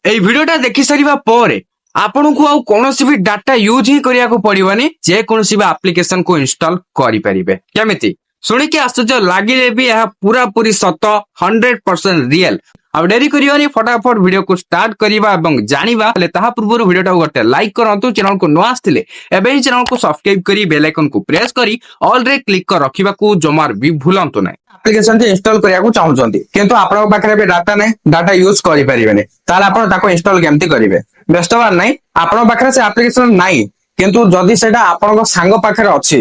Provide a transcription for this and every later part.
এই ভিডিওটা দেখি সারিবা পরে ଆପଣଙ୍କୁ ଆଉ କୌଣସି ବି ଡାଟା ୟୁଜ ହିଁ କରିବାକୁ ପଡିବନି ଯେକୌଣସି ବି ଆପ୍ଲିକେସନ କୁ ଇନଷ୍ଟଲ କରିପାରିବେ। କେମିତି ଶୁଣିକି ଆଶ୍ଚର୍ଯ୍ୟ ଲାଗିଲେ ବି ଏହା ପୁରାପୁରି ସତ 100% ରିଏଲ। ଆଉ ଡେରି କରିବାନି ଫଟାଫଟ ଭିଡିଓକୁ ଷ୍ଟାର୍ଟ କରିବା ଏବଂ ଜାଣିବା। ହେଲେ ତାହା ପୂର୍ବରୁ ଭିଡିଓଟାକୁ ଗୋଟେ ଲାଇକ୍ କରନ୍ତୁ। ଚ୍ୟାନେଲକୁ ନ ଆସିଥିଲେ ଏବେ ହିଁ ଚ୍ୟାନେଲକୁ ସବସ୍କ୍ରାଇବ କରି ବେଲ ଆଇକନକୁ ପ୍ରେସ କରି ଅଲ ରେ କ୍ଲିକ କରି ରଖିବାକୁ ଜମାର ବି ଭୁଲନ୍ତୁ ନାହିଁ। ଆପ୍ଲିକେସନ ଟି ଇନଷ୍ଟଲ କରିବାକୁ ଚାହୁଁଛନ୍ତି କିନ୍ତୁ ଆପଣଙ୍କ ପାଖରେ ଏବେ ଡାଟା ନାହିଁ, ଡାଟା ୟୁଜ କରିପାରିବେନି, ତାହେଲେ ଆପଣ ତାକୁ ଇନଷ୍ଟଲ କେମିତି କରିବେ? ବ୍ୟସ୍ତ ହବାର ନାହିଁ। ଆପଣଙ୍କ ପାଖରେ ସେ ଆପ୍ଲିକେସନ ନାହିଁ କିନ୍ତୁ ଯଦି ସେଟା ଆପଣଙ୍କ ସାଙ୍ଗ ପାଖରେ ଅଛି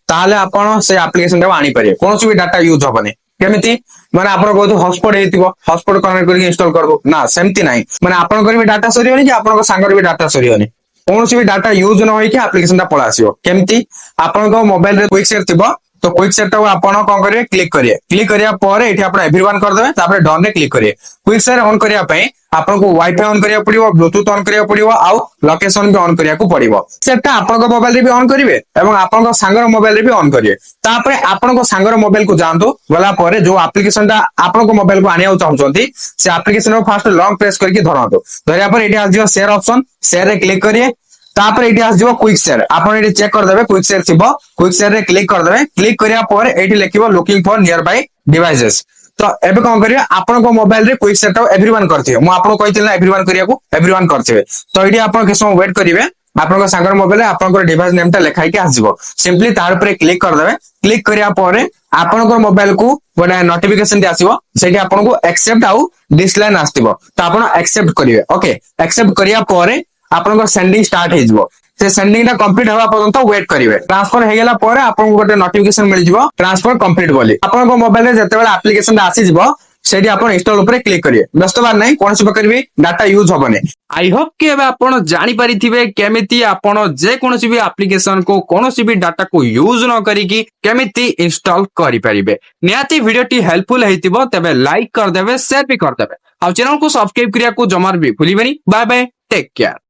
ତାହେଲେ ଆପଣ ସେ ଆପ୍ଲିକେସନ ଟାକୁ ଆଣିପାରିବେ। କୌଣସି ବି ଡାଟା ୟୁଜ ହବନି। କେମିତି ମାନେ ଆପଣ କହୁଥିବେ ହଟସ୍ପଟ ହେଇଥିବ, ହଟସ୍ପଟ କନେକ୍ଟ କରିକି ଇନଷ୍ଟଲ କରିବୁ, ନା ସେମିତି ନାହିଁ। ମାନେ ଆପଣଙ୍କର ବି ଡାଟା ସରିବନି କି ଆପଣଙ୍କ ସାଙ୍ଗର ବି ଡାଟା ସରିବନି। କୌଣସି ବି ଡାଟା ୟୁଜ ନ ହେଇକି ଆପ୍ଲିକେସନ ଟା ପଳେଇ ଆସିବ। କେମିତି ଆପଣଙ୍କ ମୋବାଇଲରେ କ୍ୱିକ ସେଟ୍ ଥିବ, ତ କ୍ୱିକ ସେଟ୍ ଟାକୁ ଆପଣ କଣ କରିବେ, କ୍ଲିକ କରିବେ। କ୍ଲିକ କରିବା ପରେ ଏଠି ଆପଣ ଏଭ୍ରିୱାନ କରିଦେବେ, ତାପରେ ଡନ ରେ କ୍ଲିକ କରିବେ। କ୍ୱିକ ସେଟ୍ ଅନ୍ କରିବା ପାଇଁ ଆପଣଙ୍କୁ ୱାଇଫାଇ ଅନ୍ କରିବାକୁ ପଡିବ, ବ୍ଲୁଟୁଥ ଅନ୍ କରିବାକୁ ପଡିବ, ଆଉ ଲୋକେସନ ବି ଅନ୍ କରିବାକୁ ପଡିବ। ସେଟା ଆପଣଙ୍କ ମୋବାଇଲରେ ବି ଅନ୍ କରିବେ ଏବଂ ଆପଣଙ୍କ ସାଙ୍ଗର ମୋବାଇଲରେ ବି ଅନ୍ କରିବେ। ତାପରେ ଆପଣଙ୍କ ସାଙ୍ଗର ମୋବାଇଲକୁ ଯାଆନ୍ତୁ। ଗଲା ପରେ ଯୋଉ ଆପ୍ଲିକେସନ ଟା ଆପଣଙ୍କ ମୋବାଇଲକୁ ଆଣିବାକୁ ଚାହୁଁଛନ୍ତି ସେ ଆପ୍ଲିକେସନ ଫାଷ୍ଟ ଲଙ୍ଗ ପ୍ରେସ କରିକି ଧରନ୍ତୁ। ଧରିବା ପରେ ଏଠି ଆସିଯିବ ସେୟାର ଅପସନ, ସେୟାର ରେ କ୍ଲିକ କରିବେ। ତାପରେ ଏଠି ଆସିଯିବ କ୍ୱିକ ସେଟ୍, ଆପଣ ଏଠି ଚେକ୍ କରିଦେବେ କ୍ୱିକ ସେଟ୍ ଥିବ, କ୍ୱିକ ସେଟ୍ ରେ କ୍ଲିକ କରିଦେବେ। କ୍ଲିକ କରିବା ପରେ ଏଠି ଲେଖିବ ଲୁକିଂ ଫର ନିୟର ବାଇ ଡିଭାଇସେସ୍। ତ ଏବେ କଣ କରିବେ, ଆପଣଙ୍କ ମୋବାଇଲ ରେ କ୍ୱିକ ସେଟ୍ ଟାକୁ ଏଭ୍ରିୱାନ କରିଥିବେ। ମୁଁ ଆପଣଙ୍କୁ କହିଥିଲି ନା ଏଭ୍ରିୱାନ କରିବାକୁ, ଏଭ୍ରିୱାନ କରିଥିବେ। ତ ଏଠି ଆପଣ କିଛି ସମୟ ୱେଟ୍ କରିବେ। ଆପଣଙ୍କ ସାଙ୍ଗର ମୋବାଇଲରେ ଆପଣଙ୍କର ଡିଭାଇସ ନେମ ଟା ଲେଖା ହେଇକି ଆସିଯିବ। ସିମ୍ପଲି ତାର ଉପରେ କ୍ଲିକ କରିଦେବେ। କ୍ଲିକ କରିବା ପରେ ଆପଣଙ୍କ ମୋବାଇଲ କୁ ଗୋଟେ ନୋଟିଫିକେସନ ଟି ଆସିବ। ସେଠି ଆପଣଙ୍କୁ ଆକ୍ସେପ୍ଟ ଆଉ ଡିସଲାଇନ ଆସିଥିବ, ତ ଆପଣ ଆକ୍ସେପ୍ଟ କରିବେ। ଓକେ, ଆକ୍ସେପ୍ଟ କରିବା ପରେ ଆପଣଙ୍କ ସେଣ୍ଡିଂ ଷ୍ଟାର୍ଟ ହେଇଯିବ। ସେ ସେଣ୍ଡିଂ ଟା କମ୍ପ୍ଲିଟ ହେବା ପର୍ଯ୍ୟନ୍ତ ୱେଟ୍ କରିବେ। ଟ୍ରାନ୍ସଫର ହେଇଗଲା ପରେ ଆପଣଙ୍କୁ ଗୋଟେ ନୋଟିଫିକେସନ ମିଳିଯିବ ଟ୍ରାନ୍ସଫର କମ୍ପ୍ଲିଟ ବୋଲି। ଆପଣଙ୍କ ମୋବାଇଲରେ ଯେତେବେଳେ ଆପ୍ଲିକେସନ ଟା ଆସିଯିବ ସେଠି ଆପଣ ଇନଷ୍ଟଲ ଉପରେ କ୍ଲିକ କରିବେ। ବ୍ୟସ୍ତ ହବାର ନାହିଁ, କୌଣସି ପ୍ରକାର ବି ଡାଟା ୟୁଜ ହବନି। ଆଇ ହୋପ କି ଏବେ ଆପଣ ଜାଣିପାରିଥିବେ କେମିତି ଆପଣ ଯେକୌଣସି ବି ଆପ୍ଲିକେସନ କୁ କୌଣସି ବି ଡାଟାକୁ ୟୁଜ ନ କରିକି କେମିତି ଇନଷ୍ଟଲ କରିପାରିବେ। ନିହାତି ଭିଡିଓଟି ହେଲ୍ପଫୁଲ ହେଇଥିବ, ତେବେ ଲାଇକ୍ କରିଦେବେ, ସେୟାର ବି କରିଦେବେ, ଆଉ ଚ୍ୟାନେଲକୁ ସବସ୍କ୍ରାଇବ କରିବାକୁ ଜମାର ବି ଭୁଲିବେନି। Bye bye, take care.